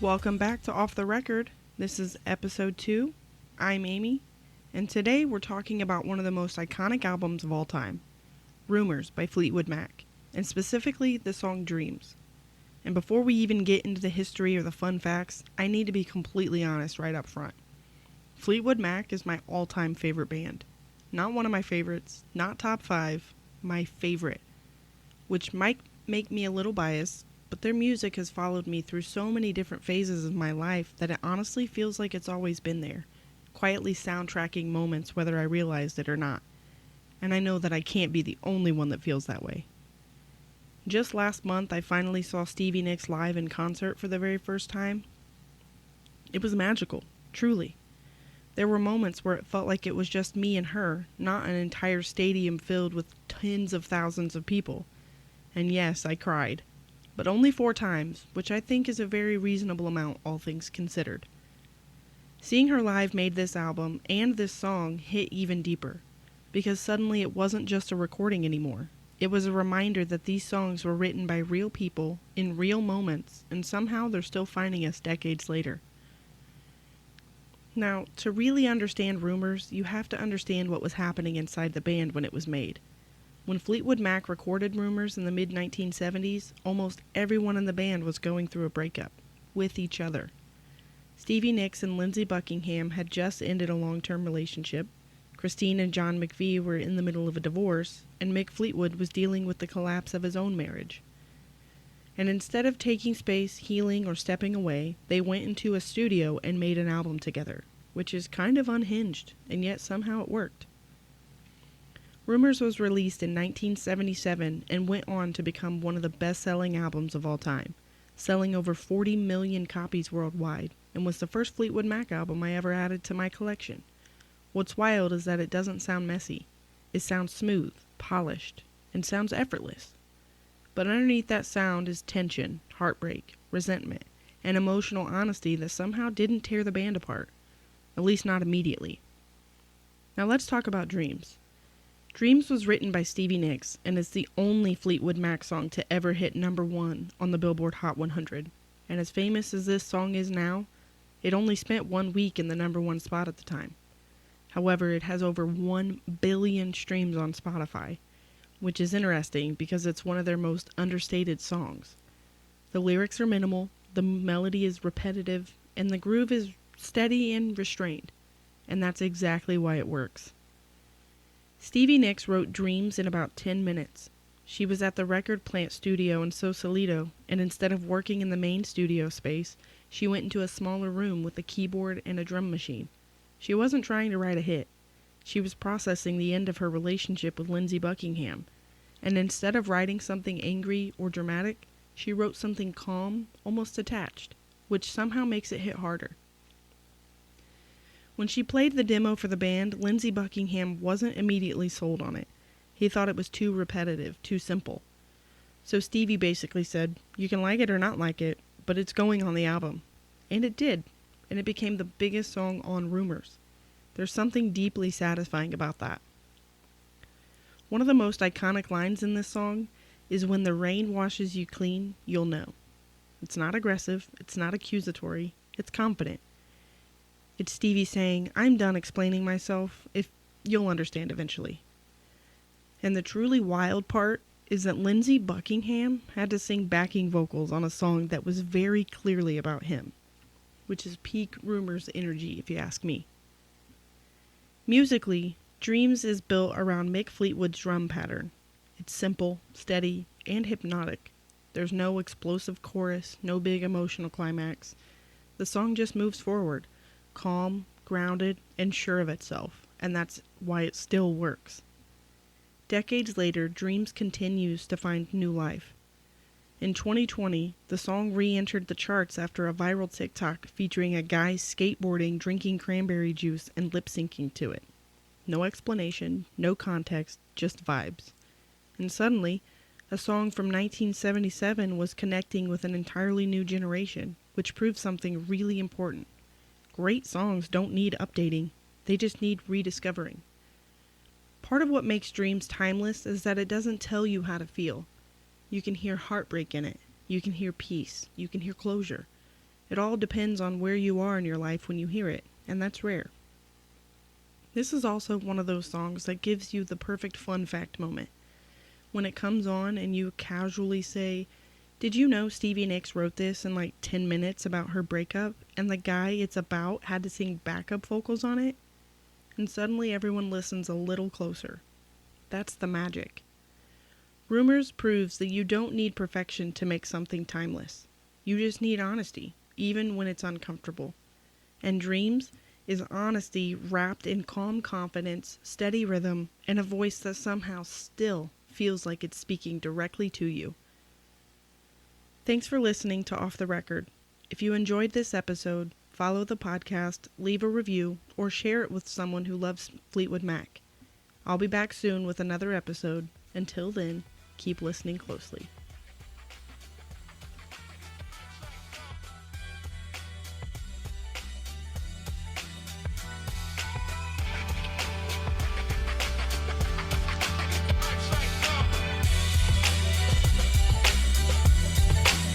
Welcome back to Off the Record. This is episode 2. I'm Amy, and today we're talking about one of the most iconic albums of all time, Rumours by Fleetwood Mac, and specifically the song Dreams. And before we even get into the history or the fun facts, I need to be completely honest right up front. Fleetwood Mac is my all-time favorite band. Not one of my favorites, not top 5, my favorite. Which might make me a little biased, but their music has followed me through so many different phases of my life that it honestly feels like it's always been there, quietly soundtracking moments whether I realized it or not. And I know that I can't be the only one that feels that way. Just last month, I finally saw Stevie Nicks live in concert for the very first time. It was magical, truly. There were moments where it felt like it was just me and her, not an entire stadium filled with tens of thousands of people. And yes, I cried. But only 4 times, which I think is a very reasonable amount, all things considered. Seeing her live made this album and this song hit even deeper, because suddenly it wasn't just a recording anymore. It was a reminder that these songs were written by real people, in real moments, and somehow they're still finding us decades later. Now, to really understand Rumours, you have to understand what was happening inside the band when it was made. When Fleetwood Mac recorded Rumours in the mid-1970s, almost everyone in the band was going through a breakup, with each other. Stevie Nicks and Lindsey Buckingham had just ended a long-term relationship, Christine and John McVie were in the middle of a divorce, and Mick Fleetwood was dealing with the collapse of his own marriage. And instead of taking space, healing, or stepping away, they went into a studio and made an album together, which is kind of unhinged, and yet somehow it worked. Rumours was released in 1977 and went on to become one of the best-selling albums of all time, selling over 40 million copies worldwide, and was the first Fleetwood Mac album I ever added to my collection. What's wild is that it doesn't sound messy. It sounds smooth, polished, and sounds effortless. But underneath that sound is tension, heartbreak, resentment, and emotional honesty that somehow didn't tear the band apart, at least not immediately. Now let's talk about Dreams. Dreams was written by Stevie Nicks and is the only Fleetwood Mac song to ever hit number 1 on the Billboard Hot 100. And as famous as this song is now, it only spent 1 week in the number 1 spot at the time. However, it has over 1 billion streams on Spotify, which is interesting because it's one of their most understated songs. The lyrics are minimal, the melody is repetitive, and the groove is steady and restrained. And that's exactly why it works. Stevie Nicks wrote Dreams in about 10 minutes. She was at the Record Plant studio in Sausalito, and instead of working in the main studio space, she went into a smaller room with a keyboard and a drum machine. She wasn't trying to write a hit. She was processing the end of her relationship with Lindsey Buckingham, and instead of writing something angry or dramatic, she wrote something calm, almost detached, which somehow makes it hit harder. When she played the demo for the band, Lindsey Buckingham wasn't immediately sold on it. He thought it was too repetitive, too simple. So Stevie basically said, "You can like it or not like it, but it's going on the album." And it did, and it became the biggest song on Rumours. There's something deeply satisfying about that. One of the most iconic lines in this song is, "When the rain washes you clean, you'll know." It's not aggressive, it's not accusatory, it's confident. It's Stevie saying, "I'm done explaining myself, if you'll understand eventually." And the truly wild part is that Lindsey Buckingham had to sing backing vocals on a song that was very clearly about him, which is peak Rumours energy if you ask me. Musically, Dreams is built around Mick Fleetwood's drum pattern. It's simple, steady, and hypnotic. There's no explosive chorus, no big emotional climax. The song just moves forward, calm, grounded, and sure of itself, and that's why it still works. Decades later, Dreams continues to find new life. In 2020, the song re-entered the charts after a viral TikTok featuring a guy skateboarding, drinking cranberry juice, and lip-syncing to it. No explanation, no context, just vibes. And suddenly, a song from 1977 was connecting with an entirely new generation, which proved something really important. Great songs don't need updating, they just need rediscovering. Part of what makes Dreams timeless is that it doesn't tell you how to feel. You can hear heartbreak in it, you can hear peace, you can hear closure. It all depends on where you are in your life when you hear it, and that's rare. This is also one of those songs that gives you the perfect fun fact moment. When it comes on and you casually say, "Did you know Stevie Nicks wrote this in like 10 minutes about her breakup, and the guy it's about had to sing backup vocals on it?" And suddenly everyone listens a little closer. That's the magic. Rumours proves that you don't need perfection to make something timeless. You just need honesty, even when it's uncomfortable. And Dreams is honesty wrapped in calm confidence, steady rhythm, and a voice that somehow still feels like it's speaking directly to you. Thanks for listening to Off the Record. If you enjoyed this episode, follow the podcast, leave a review, or share it with someone who loves Fleetwood Mac. I'll be back soon with another episode. Until then, keep listening closely.